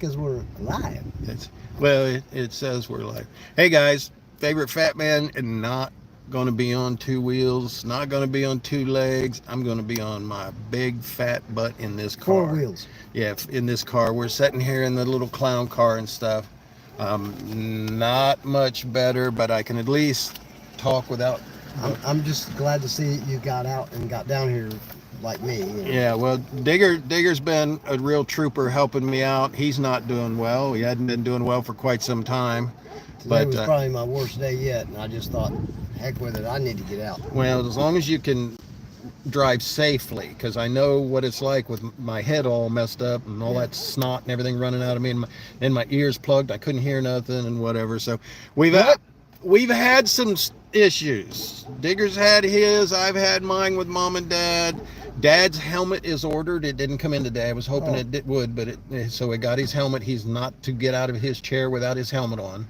because we're live. It says we're live. Hey guys, favorite fat man, and not going to be on two wheels, not going to be on two legs. I'm going to be on my big fat butt in this Four car. wheels. Yeah, in this car. We're sitting here in the little clown car and stuff. Not much better, but I can at least talk without. I'm just glad to see you got out and got down here like me. Yeah, well, Digger's been a real trooper helping me out. He's not doing well. He hadn't been doing well for quite some time. Today was probably my worst day yet, and I just thought, heck with it, I need to get out. Well, as long as you can drive safely, because I know what it's like with my head all messed up and all that snot and everything running out of me, and my ears plugged. I couldn't hear nothing and whatever. So we've had some issues. Digger's had his. I've had mine with mom and dad. Dad's helmet is ordered. It didn't come in today. I was hoping it would, but so we got his helmet. He's not to get out of his chair without his helmet on.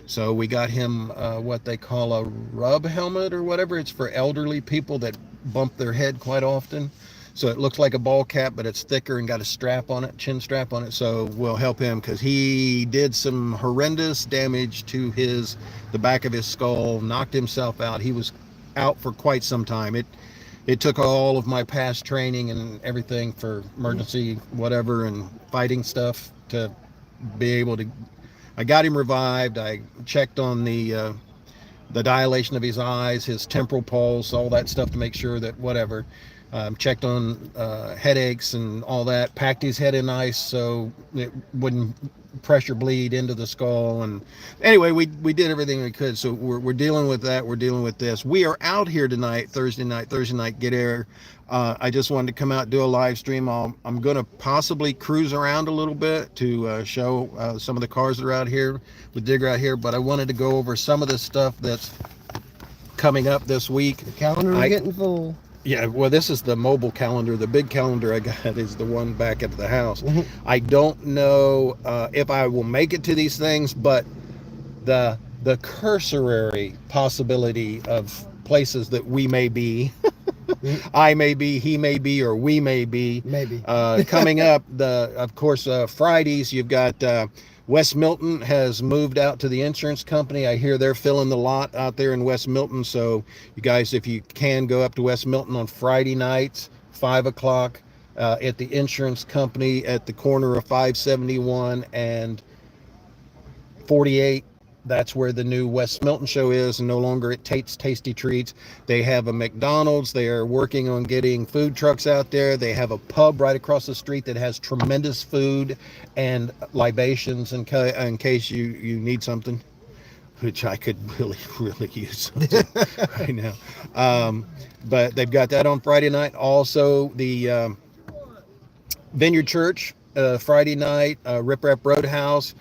So we got him what they call a rub helmet or whatever. It's for elderly people that bump their head quite often. So it looks like a ball cap, but it's thicker and got a strap on it, chin strap on it. So we'll help him because he did some horrendous damage to the back of his skull, knocked himself out. He was out for quite some time. It took all of my past training and everything for emergency whatever and fighting stuff to be able to. I got him revived. I checked on the dilation of his eyes, his temporal pulse, all that stuff to make sure that whatever. Checked on headaches and all that. Packed his head in ice so it wouldn't pressure bleed into the skull. And anyway, we did everything we could. So we're dealing with that. We're dealing with this. We are out here tonight, Thursday night, get air. I just wanted to come out and do a live stream. I'm going to possibly cruise around a little bit to show some of the cars that are out here with Digger out here. But I wanted to go over some of the stuff that's coming up this week. The calendar is getting full. Yeah, well, this is the mobile calendar. The big calendar I got is the one back at the house. I don't know if I will make it to these things, but the cursory possibility of places that we may be, I may be, he may be, or we may be. Maybe. Coming up, of course, Fridays, you've got West Milton has moved out to the insurance company. I hear they're filling the lot out there in West Milton. So you guys, if you can, go up to West Milton on Friday nights, 5 o'clock at the insurance company at the corner of 571 and 48. That's where the new West Milton show is, and no longer at Tate's Tasty Treats. They have a McDonald's. They are working on getting food trucks out there. They have a pub right across the street that has tremendous food and libations in case you need something, which I could really use something right now. But they've got that on Friday night. Also, the Vineyard Church, Friday night, Rip Rap Roadhouse.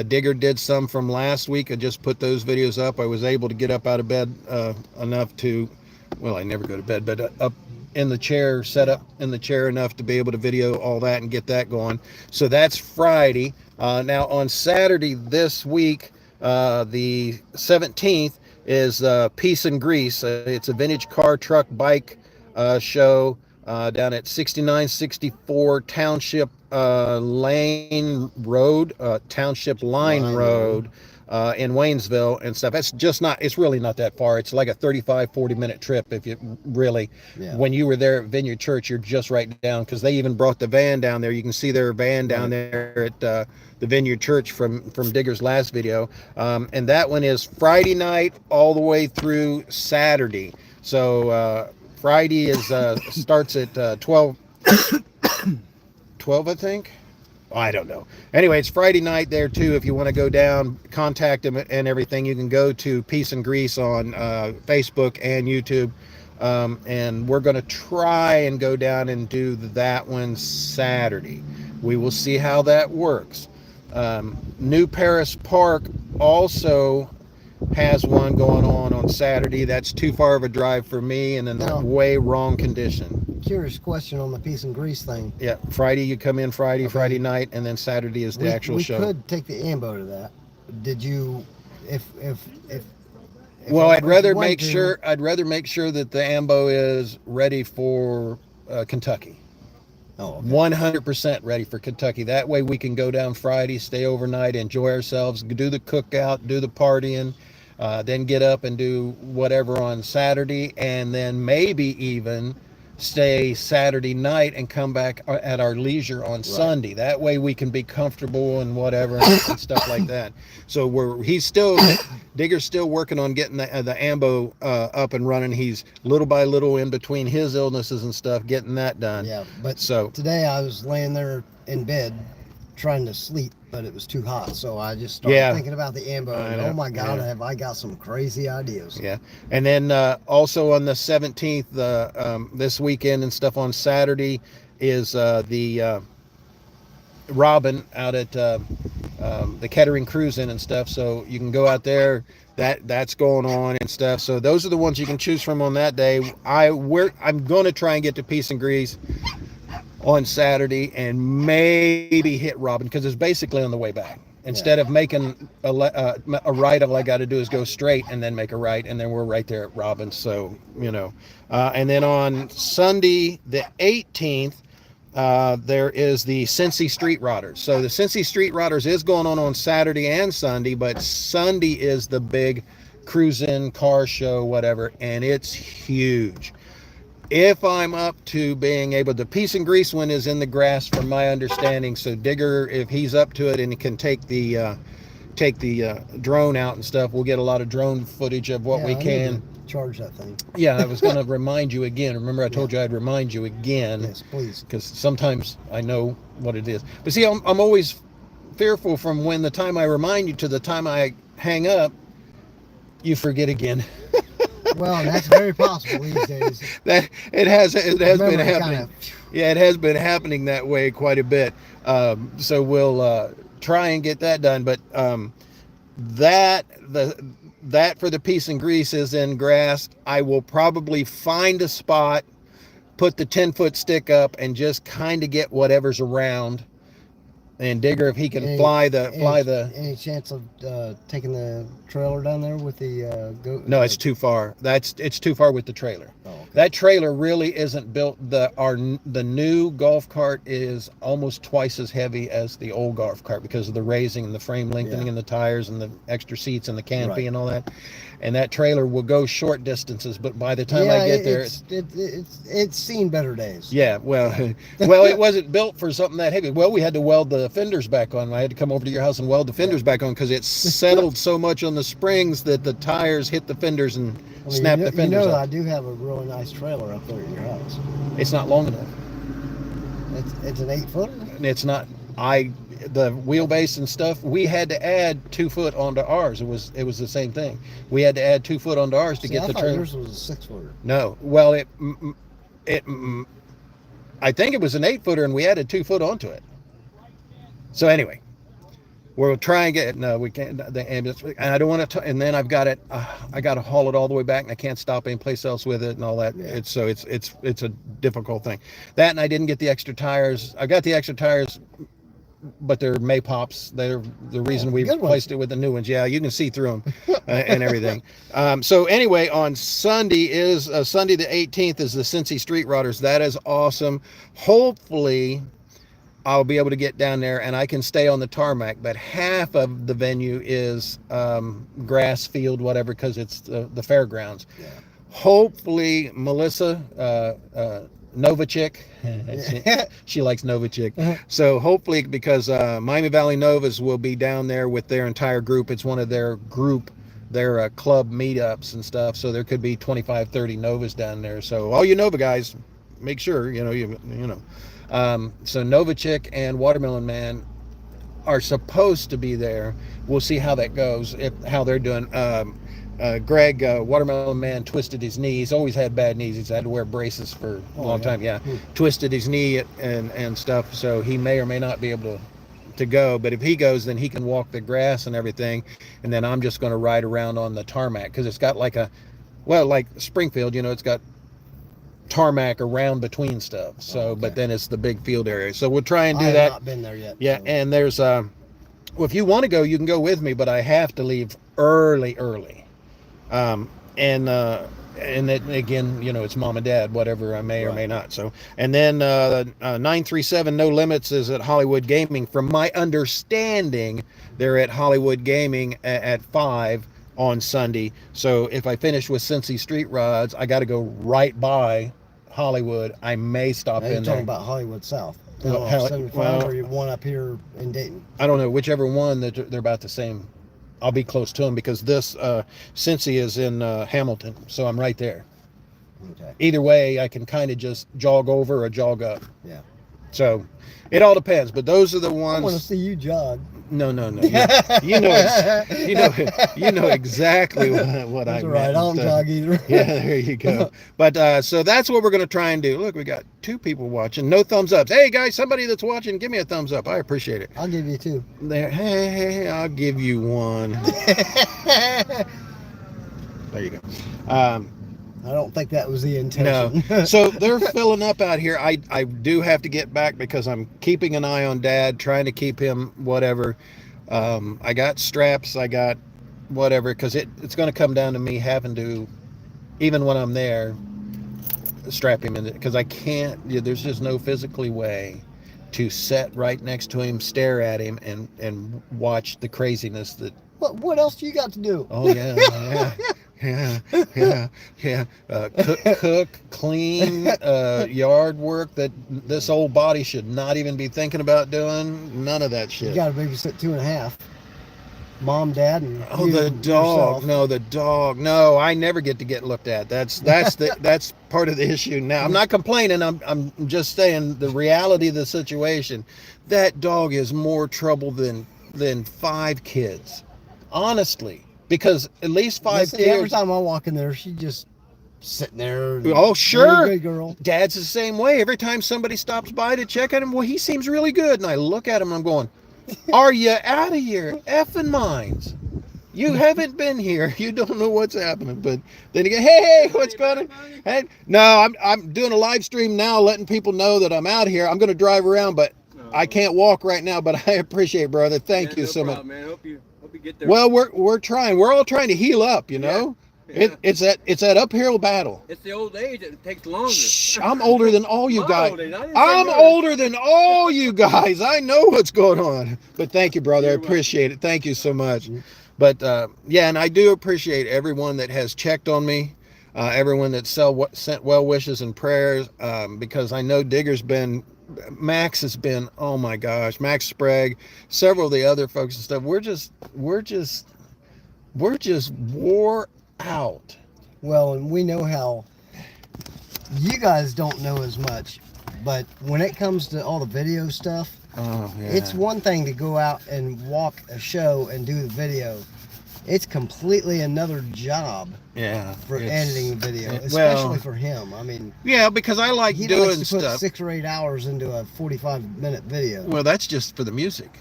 Digger did some from last week. I just put those videos up. I was able to get up out of bed enough to, well, I never go to bed, but up in the chair, set up in the chair enough to be able to video all that and get that going. So that's Friday. Now on Saturday this week, the 17th, is Peace and Grease. It's a vintage car, truck, bike show down at 6964 Township Line Road in Waynesville and stuff. That's just not, it's really not that far. It's like a 35-40 minute trip if you really, when you were there at Vineyard Church, you're just right down, because they even brought the van down there. You can see their van down there at the Vineyard Church from Digger's last video. And that one is Friday night all the way through Saturday. So Friday is starts at 12, I think. I don't know. Anyway, it's Friday night there too. If you want to go down, contact them and everything, you can go to Peace and Grease on Facebook and YouTube. And we're going to try and go down and do that one Saturday. We will see how that works. New Paris Park also has one going on Saturday. That's too far of a drive for me and in the way wrong condition. Curious question on the Peace and Grease thing. Yeah, Friday you come in Friday night, and then Saturday is the actual show. We could take the AMBO to that. Did you, if well, I'd rather make sure that the AMBO is ready for Kentucky. Oh, okay. 100% ready for Kentucky. That way we can go down Friday, stay overnight, enjoy ourselves, do the cookout, do the partying, then get up and do whatever on Saturday, and then maybe even stay Saturday night and come back at our leisure on Sunday. That way we can be comfortable and whatever and stuff like that. So Digger's still working on getting the AMBO up and running. He's little by little in between his illnesses and stuff, getting that done. Yeah, but so today I was laying there in bed trying to sleep, but it was too hot. So I just started thinking about the AMBO. And oh my God, have I got some crazy ideas. Yeah. And then also on the 17th, this weekend and stuff on Saturday is the Robin out at the Kettering Cruising and stuff. So you can go out there. That's going on and stuff. So those are the ones you can choose from on that day. I'm going to try and get to Peace and Grease on Saturday and maybe hit Robin because it's basically on the way back. Instead of making a right, all I got to do is go straight and then make a right, and then we're right there at Robin. So, and then on Sunday, the 18th, there is the Cincy Street Riders. So the Cincy Street Riders is going on Saturday and Sunday, but Sunday is the big cruising car show, whatever, and it's huge. If I'm up to being able to, Peace and Grease one is in the grass from my understanding. So Digger, if he's up to it and he can take the drone out and stuff, we'll get a lot of drone footage of what we can. Charge that thing. Yeah, I was going to remind you again. Remember I told you I'd remind you again. Yes, please. Because sometimes I know what it is. But see, I'm always fearful from when the time I remind you to the time I hang up, you forget again. Well, that's very possible these days. That it has been happening. Yeah, it has been happening that way quite a bit. So we'll try and get that done. But that for the Peace and Grease is in grass. I will probably find a spot, put the 10-foot stick up, and just kind of get whatever's around. And Digger, if he can fly the. Any chance of taking the trailer down there with the No, it's too far. It's too far with the trailer. Oh, okay. That trailer really isn't built. The new golf cart is almost twice as heavy as the old golf cart because of the raising and the frame lengthening and the tires and the extra seats and the canopy and all that. And that trailer will go short distances, but by the time I get there, it's seen better days. Yeah, well, it wasn't built for something that heavy. Well, we had to weld the fenders back on. I had to come over to your house and weld the fenders back on because it settled so much on the springs that the tires hit the fenders and snapped the fenders. You know, up. I do have a really nice trailer up there at your house. It's not long enough. It's an 8-footer. It's not. The wheelbase and stuff. We had to add 2 foot onto ours. It was the same thing. We had to add 2 foot onto ours to get the trailer. Yours was a 6-footer. No, well, I think it was an 8-footer, and we added 2 foot onto it. So anyway, we'll try and get. No, we can't. The ambulance, and I don't want to. And then I've got it. I got to haul it all the way back, and I can't stop anyplace else with it and all that. Yeah. It's a difficult thing. That, and I didn't get the extra tires. I got the extra tires, but they're Maypops. They're the reason we replaced it with the new ones. Yeah, you can see through them and everything. So anyway, on Sunday Sunday the 18th is the Cincy Street Riders. That is awesome. Hopefully, I'll be able to get down there and I can stay on the tarmac. But half of the venue is grass field, whatever, because it's the fairgrounds. Yeah. Hopefully, Melissa. Novachick. She likes Novachick. So hopefully, because Miami Valley Novas will be down there with their entire group. It's one of their club meetups and stuff. So there could be 25, 30 Novas down there. So all you Nova guys, make sure, you know. So Novachick and Watermelon Man are supposed to be there. We'll see how that goes, how they're doing. Greg, Watermelon Man, twisted his knee. He's always had bad knees. He's had to wear braces for a long time. Yeah, twisted his knee and stuff. So he may or may not be able to go. But if he goes, then he can walk the grass and everything. And then I'm just going to ride around on the tarmac because it's got like Springfield. It's got tarmac around between stuff. So, but then it's the big field area. So we'll try and do that. I have not been there yet. Yeah, so. And there's well, if you want to go, you can go with me, but I have to leave early. And and then again, you know, it's mom and dad, whatever I may or may not. So, and then 937 No Limits is at Hollywood Gaming. From my understanding, they're at Hollywood Gaming at 5 on Sunday. So if I finish with Cincy Street Rods, I got to go right by Hollywood. I may stop now in you're there. talking about Hollywood South. Well, 75 or you one up here in Dayton? I don't know, whichever one, that they're about the same. I'll be close to them because this Cincy is in Hamilton, so I'm right there. Okay. Either way, I can kind of just jog over or jog up. Yeah. So it all depends, but those are the ones. I want to see you jog. No. You know exactly what I meant. That's right. I don't jog either. Yeah, there you go. But so that's what we're going to try and do. Look, we got 2 people watching. No thumbs ups. Hey guys, somebody that's watching, give me a thumbs up. I appreciate it. I'll give you 2. There. Hey, I'll give you 1. There you go. I don't think that was the intention. No. So they're filling up out here. I do have to get back because I'm keeping an eye on Dad, trying to keep him whatever. I got straps. I got whatever, because it's going to come down to me having to, even when I'm there, strap him in, because I can't. There's just no physically way to sit right next to him, stare at him, and watch the craziness that. What else do you got to do? Oh yeah. Cook, clean, yard work that this old body should not even be thinking about doing. None of that shit. You got to babysit 2.5. Mom, dad, and the dog. Yourself. No, the dog. No, I never get looked at. That's that's part of the issue. Now, I'm not complaining. I'm just saying the reality of the situation. That dog is more trouble than 5 kids. Honestly. Because at least 5 kids. Every time I walk in there, she just sitting there. Oh, sure. Really good girl. Dad's the same way. Every time somebody stops by to check on him, well, he seems really good. And I look at him and I'm going, are you out of your effing minds? You haven't been here. You don't know what's happening. But then you go, hey, what's going on? Hey, no, I'm doing a live stream now, letting people know that I'm out here. I'm going to drive around, but I can't walk right now. But I appreciate it, brother. Thank you so much. Man. Hope you get there. Well, we're trying. We're all trying to heal up, you know. Yeah. It's that uphill battle. It's the old age. It takes longer. Shh, I'm older than all you guys. I'm older than all you guys. I know what's going on. But thank you, brother. I appreciate it. Thank you so much. But yeah, and I do appreciate everyone that has checked on me, everyone that sent well wishes and prayers, because I know Max has been, oh my gosh, Max Sprague, several of the other folks and stuff. We're just wore out. Well, and we know how you guys don't know as much, but when it comes to all the video stuff, it's one thing to go out and walk a show and do the video. It's completely another job. Yeah, for editing video, especially for him. I mean, yeah, because I like doing likes to put stuff. 6 or 8 hours into a 45-minute video. Well, that's just for the music.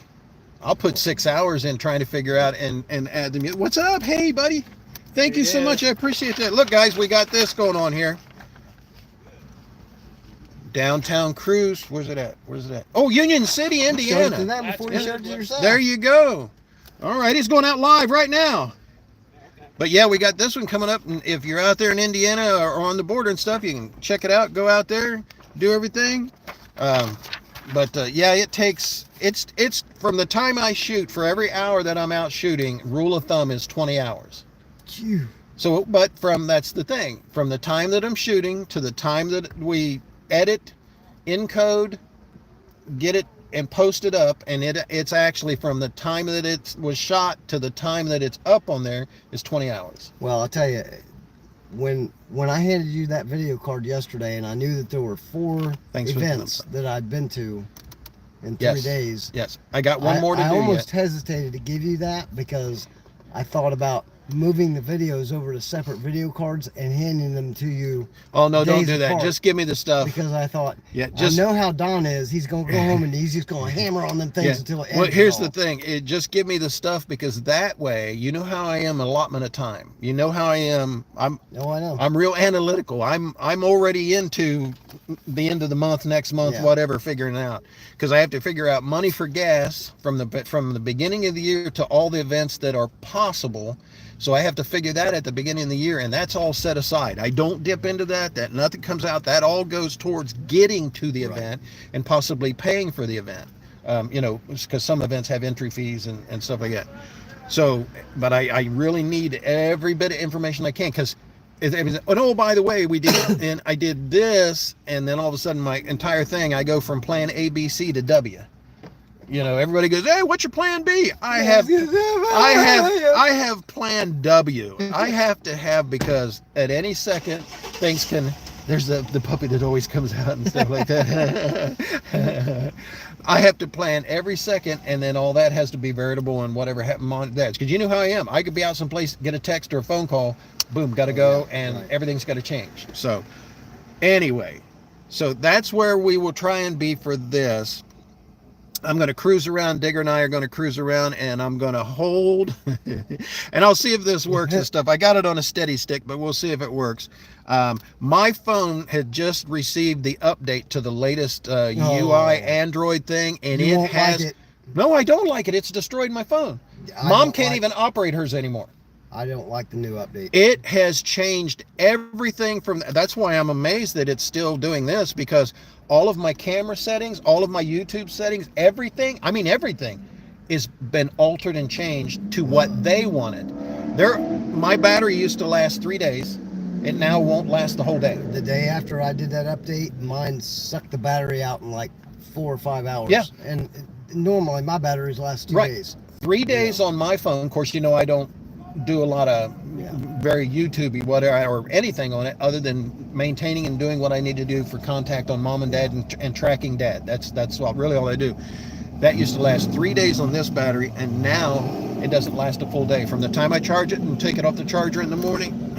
I'll put 6 hours in trying to figure out and add the music. What's up? Hey, buddy. Thank you so much. I appreciate that. Look, guys, we got this going on here. Downtown Cruise. Where's it at? Oh, Union City, Indiana. There you go. All right, he's going out live right now. But yeah, we got this one coming up. And if you're out there in Indiana or on the border and stuff, you can check it out. Go out there, do everything. Yeah, it takes. It's from the time I shoot, for every hour that I'm out shooting, rule of thumb is 20 hours. Phew. So, that's the thing. From the time that I'm shooting to the time that we edit, encode, get it, and post it up, and it's actually from the time that it was shot to the time that it's up on there is 20 hours. Well, I'll tell you, when I handed you that video card yesterday, and I knew that there were 4 events that I'd been to in 3 days. Yes, I got one more to do. I almost hesitated to give you that because I thought about moving the videos over to separate video cards and handing them to you. Oh no, don't do that. Just give me the stuff. Because I thought, I know how Don is. He's going to go home and he's just going to hammer on them things until it ends. Well, here's the thing. Just give me the stuff, because that way, you know how I am allotment of time. You know how I am. I know. I'm real analytical. I'm already into the end of the month, next month, whatever, figuring it out. Because I have to figure out money for gas from the beginning of the year to all the events that are possible. So I have to figure that at the beginning of the year, and that's all set aside. I don't dip into that nothing comes out. That all goes towards getting to the event and possibly paying for the event. You know, because some events have entry fees and stuff like that. So, but I really need every bit of information I can, because oh, by the way, we did, and I did this, and then all of a sudden my entire thing, I go from plan A, B, C to W. You know, everybody goes, hey, what's your plan B? I have plan W. I have to have, because at any second things can, there's the puppy that always comes out and stuff like that. I have to plan every second, and then all that has to be veritable and whatever happened on that. Because you know how I am. I could be out someplace, get a text or a phone call, boom, got to go, and everything's got to change. So anyway, so that's where we will try and be for this. I'm going to cruise around. Digger and I are going to cruise around, and I'm going to hold and I'll see if this works and stuff. I got it on a steady stick, but we'll see if it works. My phone had just received the update to the latest UI Android thing, and it has like it. No, I don't like it. It's destroyed my phone. Mom can't even operate hers anymore. I don't like the new update. It has changed everything from, that's why I'm amazed that it's still doing this, because all of my camera settings, all of my YouTube settings, everything, I mean everything, has been altered and changed to what they wanted. My battery used to last 3 days. It now won't last the whole day. The day after I did that update, mine sucked the battery out in like 4 or 5 hours. Yeah. And normally my batteries last 2 days. 3 days on my phone. Of course, you know, I don't do a lot of very YouTube-y whatever or anything on it other than maintaining and doing what I need to do for contact on mom and dad and tracking dad. That's really all I do. That used to last 3 days on this battery, and now it doesn't last a full day. From the time I charge it and take it off the charger in the morning,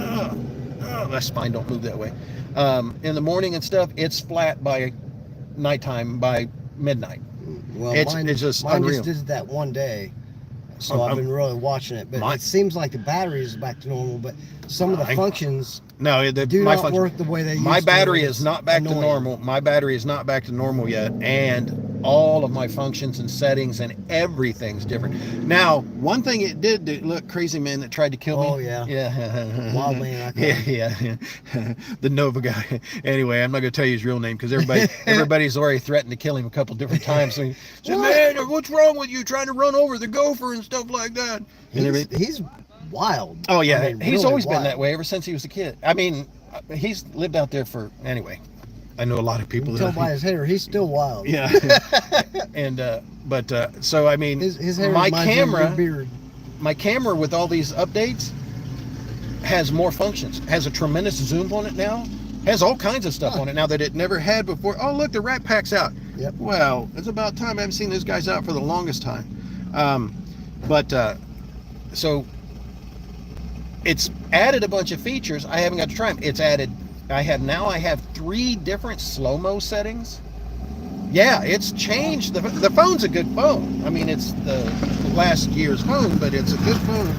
my spine don't move that way. In the morning and stuff, it's flat by nighttime, by midnight. Well, it's just unreal. Just did that one day. So I've been really watching it, but it seems like the battery is back to normal, but some of the functions do not work the way they used to. My battery is not back to normal. My battery is not back to normal yet, and all of my functions and settings and everything's different. Now, one thing it did do, look, crazy man that tried to kill me. Oh, yeah. Yeah. Wild man. Yeah. The Nova guy. Anyway, I'm not going to tell you his real name because everybody's already threatened to kill him a couple different times. So he said, man, what's wrong with you trying to run over the gopher and stuff like that? He's wild. Oh, yeah. I mean, he's really always wild. been that way ever since he was a kid. I mean, he's lived out there for, anyway. I know a lot of people. You can tell by his hair, he's still wild. Yeah. And so I mean, his hair my reminds him of a beard. My camera with all these updates has more functions. Has a tremendous zoom on it now. Has all kinds of stuff on it now that it never had before. Oh, look, the Rat Pack's out. Yep. Well, it's about time. I haven't seen those guys out for the longest time. So it's added a bunch of features. I haven't got to try them. It's added. I have 3 different slow-mo settings. Yeah, it's changed. The phone's a good phone. I mean, it's the last year's phone, but it's a good phone.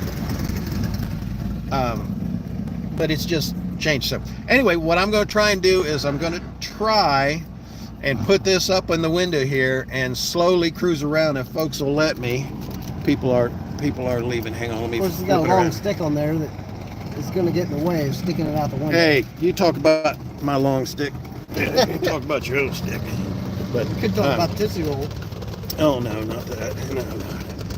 But it's just changed. So anyway, what I'm going to try and do is I'm going to try and put this up in the window here and slowly cruise around if folks will let me. People are leaving. Hang on, let me. Of course, it's got a long stick on there that is going to get in the way of sticking it out the window. Hey, you talk about my long stick. You talk about your own stick. But you could talk about Tootsie Roll. Oh no, not that. No.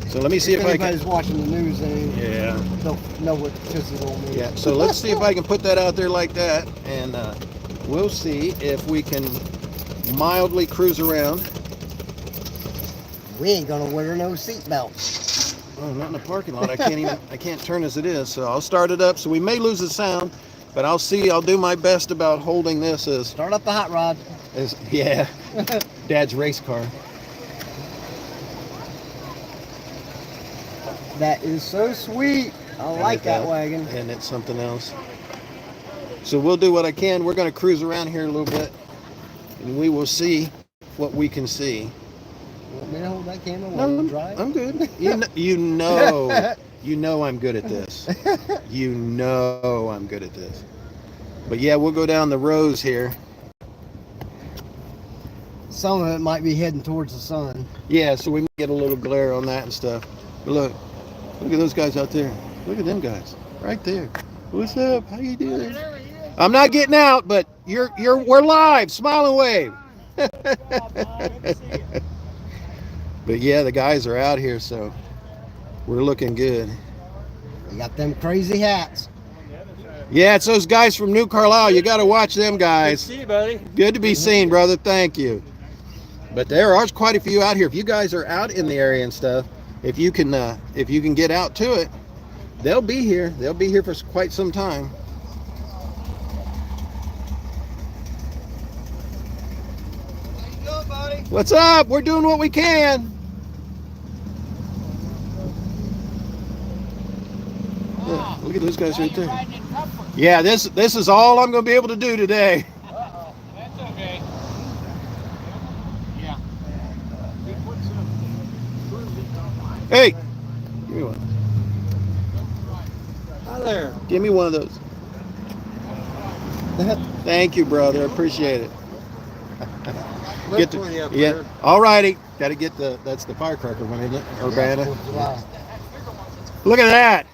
So let me see if I can. Anybody's watching the news, and don't know what Tootsie Roll means. Yeah. So let's see if I can put that out there like that, and we'll see if we can mildly cruise around. We ain't gonna wear no seatbelts. Oh, not in the parking lot. I can't turn as it is. So I'll start it up. So we may lose the sound, but I'll do my best about holding this as. Start up the hot rod. Yeah. Dad's race car. That is so sweet. I like that wagon. And it's something else. So we'll do what I can. We're going to cruise around here a little bit, and we will see what we can see. You want me to hold that camera while you drive? I'm good. You know I'm good at this. You know I'm good at this. But yeah, we'll go down the rows here. Some of it might be heading towards the sun. Yeah, so we might get a little glare on that and stuff. But look at those guys out there. Look at them guys right there. What's up? How you doing? I'm not getting out, but we're live. Smile and wave. But yeah, the guys are out here, so we're looking good. You got them crazy hats. Yeah, it's those guys from New Carlisle. You got to watch them guys. Good to see you, buddy. Good to be seen, brother. Thank you. But there are quite a few out here. If you guys are out in the area and stuff, if you can get out to it, they'll be here. They'll be here for quite some time. How you doing, buddy? What's up? We're doing what we can. Look at those guys right there. Yeah, this is all I'm going to be able to do today. Uh-oh. That's okay. Yeah. Hey, give me one. Hi there. Give me one of those. Thank you, brother. I appreciate it. Look for you up Yeah. there. All righty. Got to get that's the firecracker one, isn't it? Urbana. Wow. Look at that.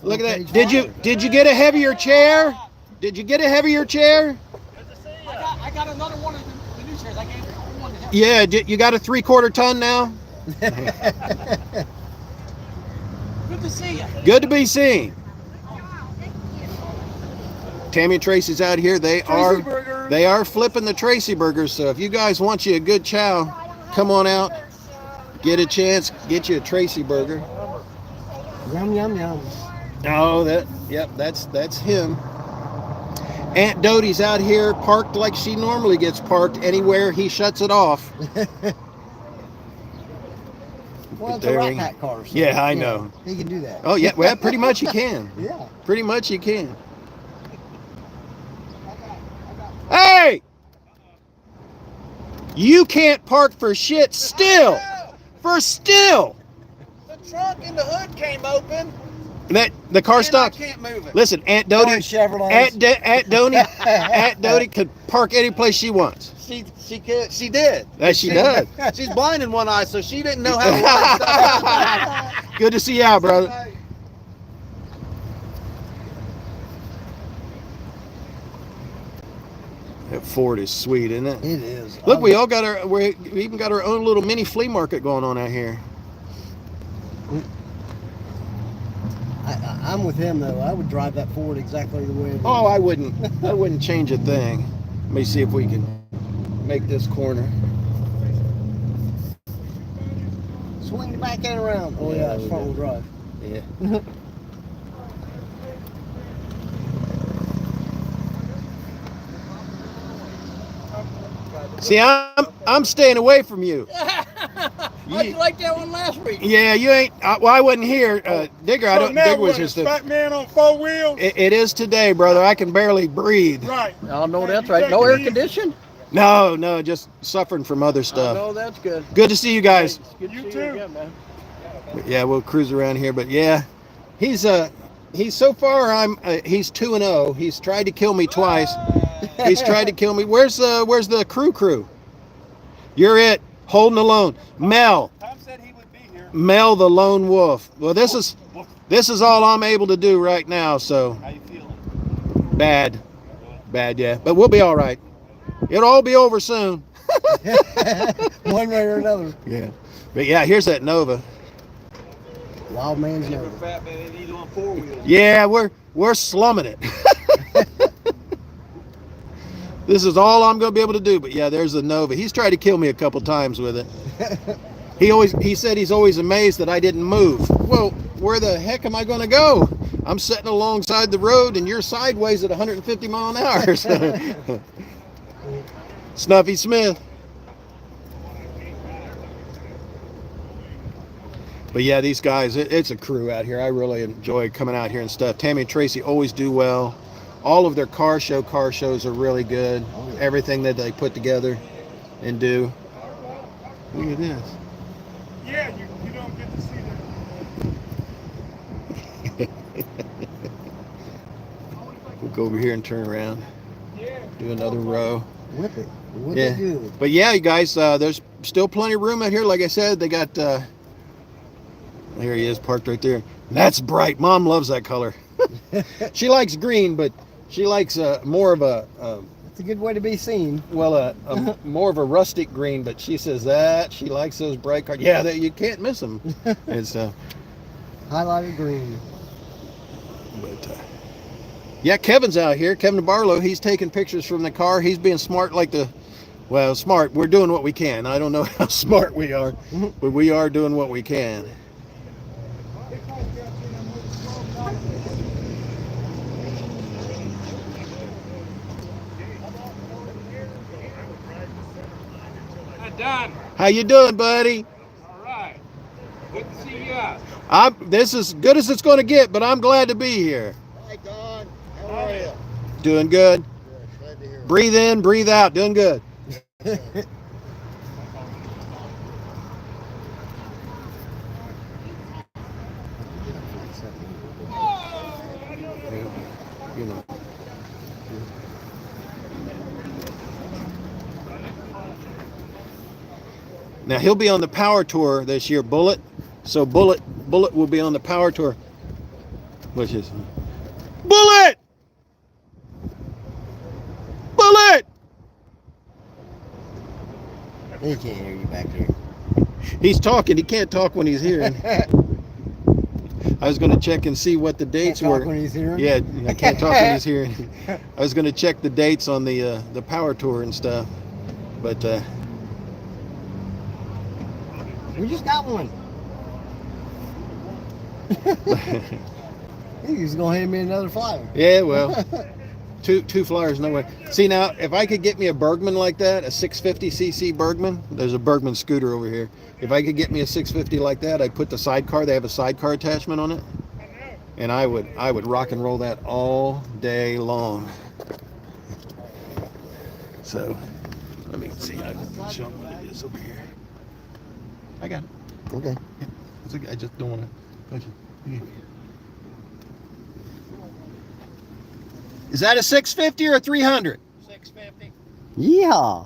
Look at that. Did you get a heavier chair? Did you get a heavier chair? I got another one of the new chairs. I gave one to him. Yeah. You got a 3/4 ton now? Good to see you. Good to be seen. Tammy and Tracy's out here. They are flipping the Tracy burgers. So if you guys want you a good chow, come on out. Get a chance. Get you a Tracy burger. Yum, yum, yum. Oh, that's him. Aunt Dodie's out here parked like she normally gets parked. Anywhere he shuts it off. Well, it's a Rat Pack car. So, Yeah, I know. He can do that. Oh yeah, well pretty much he can. Yeah. Pretty much he can. Hey! You can't park for shit still. For still. The trunk and the hood came open. That the car and stopped. I can't move it. Listen, Aunt Dodie, Aunt Dodie could park any place she wants. She could. She did. That she does. She's blind in one eye, so she didn't know how to line stuff. Good to see you out, brother. That Ford is sweet, isn't it? It is. Look, we even got our own little mini flea market going on out here. I'm with him though. I would drive that Ford exactly the way it is. Oh, I wouldn't change a thing. Let me see if we can make this corner. Swing the back end around. Oh yeah, it's front wheel drive. Yeah. See, I'm staying away from you. How'd you like that one last week? Yeah, you ain't. Well, I wasn't here. Digger, I don't. Digger was just fat man on 4 wheels. It is today, brother. I can barely breathe. Right. Oh, no, that's right. No air conditioning? No, just suffering from other Oh, stuff. no, that's good. Good to see you guys. Good to You see too. you again, man. Yeah, we'll cruise around here, but yeah, he's so far he's 2-0. He's tried to kill me twice. He's tried to kill me. Where's the crew? You're it. Holding alone. Mel. Tom said he would be here. Mel the lone wolf. Well, this is all I'm able to do right now. So How you feeling? bad, yeah. But we'll be all right. It'll all be over soon. One way or another. Yeah. But yeah, here's that Nova. Wild man's Nova. Fat man, he's on 4 wheels. Yeah, we're slumming it. This is all I'm going to be able to do. But yeah, there's the Nova. He's tried to kill me a couple times with it. He said he's always amazed that I didn't move. Well, where the heck am I going to go? I'm sitting alongside the road and you're sideways at 150 mile an hour. So. Snuffy Smith. But yeah, these guys, it's a crew out here. I really enjoy coming out here and stuff. Tammy and Tracy always do well. All of their car shows are really good. Everything that they put together and do. Look at this. Yeah, you don't get to see that. We'll go over here and turn around. Do another row. Whip it. Whip Yeah. it good. But yeah, you guys, there's still plenty of room out here. Like I said, they got, there he is parked right there. That's bright. Mom loves that color. She likes green, but she likes more of a It's a good way to be seen. more of a rustic green. But she says that she likes those bright colors. Yeah, you can't miss them. It's Highlighted green. but yeah, Kevin's out here. Kevin Barlow. He's taking pictures from the car. He's being smart, smart. We're doing what we can. I don't know how smart we are, but we are doing what we can. Done. How you doing, buddy? All right. Good to see you. This is good as it's going to get, but I'm glad to be here. Hi, Don. How are you? Doing good. Good. Glad to hear it. Breathe in, breathe out. Doing good. You know. Now he'll be on the power tour this year, Bullet. So Bullet will be on the power tour, which is Bullet. He can't hear you back here. He's talking. He can't talk when he's here. I was going to check and see what the dates Can't talk were. when he's here? Yeah, I can't talk when he's here. I was going to check the dates on the power tour and stuff, but We just got one. He's gonna hand me another flyer. yeah, well, two flyers, no way. See now, if I could get me a Bergman like that, a 650cc Bergman. There's a Bergman scooter over here. If I could get me a 650 like that, I'd put the sidecar. They have a sidecar attachment on it, and I would rock and roll that all day long. So, let me see. I can show them what it is over here. I got it. Okay. It's okay. I just don't want to touch it. Is that a 650 or a 300? 650. Yeah.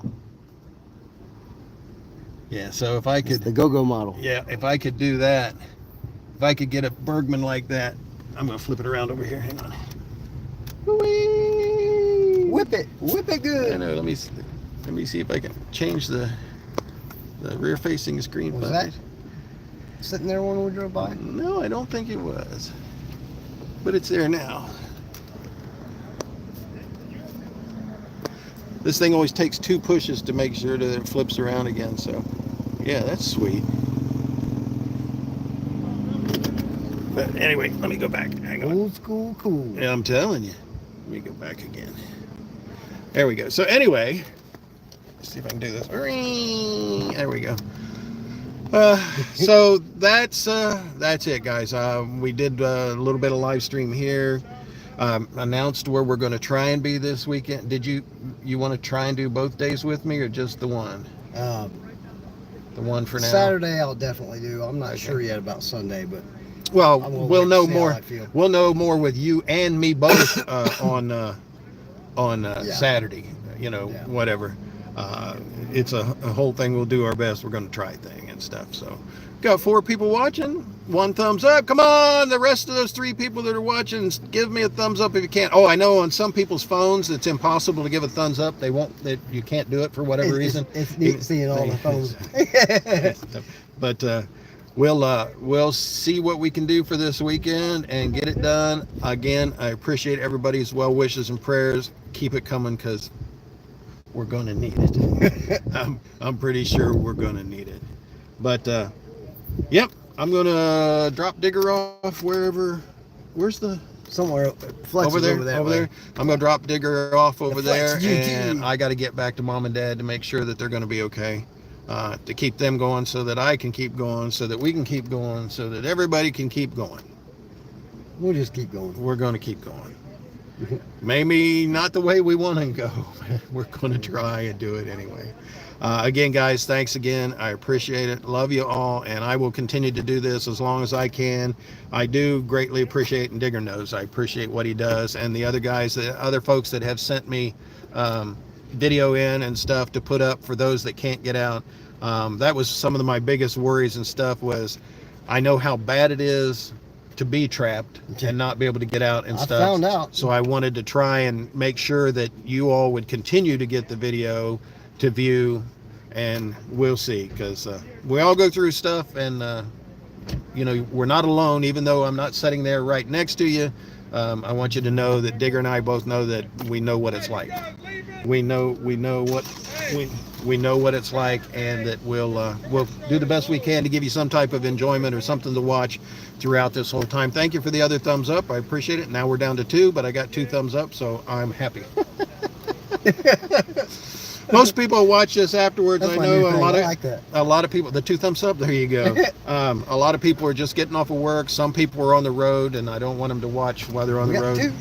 Yeah. So if I It's could, the go-go model. yeah, if I could do that, if I could get a Bergman like that, I'm gonna flip it around over here. Hang on. Whee! Whip it I good. know. Let me see if I can change the rear-facing screen. Was that sitting there when we drove by? No, I don't think it was. But it's there now. This thing always takes 2 pushes to make sure that it flips around again, so yeah, that's sweet. But anyway, let me go back. Hang on. Old school cool. Yeah, I'm telling you. Let me go back again. There we go. So anyway, let's see if I can do this. There we go. So that's it, guys. We did a little bit of live stream here. Announced where we're going to try and be this weekend. Did you want to try and do both days with me, or just the one? The one for now. Saturday I'll definitely do. I'm not sure yet about Sunday, but Well, I'm gonna we'll wait know to see how more. I feel. We'll know more with you and me both on Yeah. Saturday. You know, Yeah. whatever. It's a whole thing. We'll do our best. We're going to try thing and stuff. So, got 4 people watching. 1 thumbs up. Come on, the rest of those 3 people that are watching, give me a thumbs up if you can. Oh, I know on some people's phones it's impossible to give a thumbs up. They won't. You can't do it for whatever reason. It's neat seeing all the phones. But we'll see what we can do for this weekend and get it done. Again, I appreciate everybody's well wishes and prayers. Keep it coming, because we're gonna need it. I'm pretty sure we're gonna need it. But yep, I'm gonna drop Digger off wherever. Where's the Somewhere Flex over is there? over that Over way. there. I'm gonna drop Digger off over The there, Flex GT. and I got to get back to Mom and Dad to make sure that they're gonna be okay. To keep them going, so that I can keep going, so that we can keep going, so that everybody can keep going. We'll just keep going. We're going to keep going. Maybe not the way we want to go. We're going to try and do it anyway. Again, guys, thanks again. I appreciate it. Love you all, and I will continue to do this as long as I can. I do greatly appreciate, and Digger knows, I appreciate what he does, and the other guys, the other folks that have sent me video in and stuff to put up for those that can't get out. That was some of my biggest worries and stuff. Was I know how bad it is to be trapped and not be able to get out and I stuff. found out. So I wanted to try and make sure that you all would continue to get the video to view, and we'll see, because we all go through stuff, and you know, we're not alone. Even though I'm not sitting there right next to you, I want you to know that Digger and I both know that we know what it's like. We know what it's like, and that we'll do the best we can to give you some type of enjoyment or something to watch throughout this whole time. Thank you for the other thumbs up. I appreciate it. Now we're down to 2, but I got 2 thumbs up, so I'm happy. Most people watch this afterwards. That's I my know new a thing. lot I of like that. a lot of people. The 2 thumbs up. There you go. A lot of people are just getting off of work. Some people are on the road, and I don't want them to watch while they're on We the got road.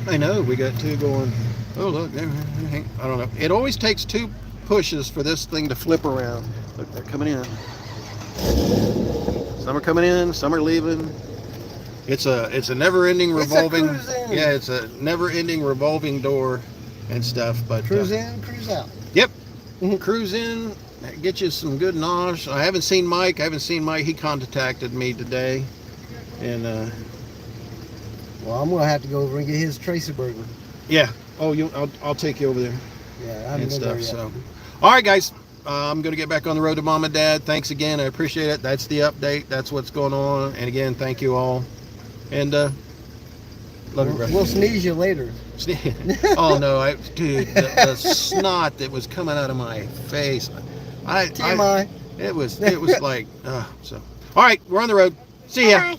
2. I know, we got 2 going. Oh, look, I don't know. It always takes 2 pushes for this thing to flip around. Look, they're coming in. Some are coming in, some are leaving. It's a never-ending revolving. It's a cruise in. Yeah, it's a never-ending revolving door and stuff. But Cruise in, cruise out. Yep. Cruise in, get you some good nosh. I haven't seen Mike. He contacted me today, and Well, I'm gonna have to go over and get his Tracy burger. yeah. Oh, I'll take you over there. Yeah, I haven't And been there stuff. yet. So, all right, guys, I'm going to get back on the road to Mom and Dad. Thanks again. I appreciate it. That's the update. That's what's going on. And again, thank you all. And love you, brother. We'll sneeze you later. Oh no, dude, the snot that was coming out of my face. TMI. It was like, so. All right, we're on the road. See ya. Bye.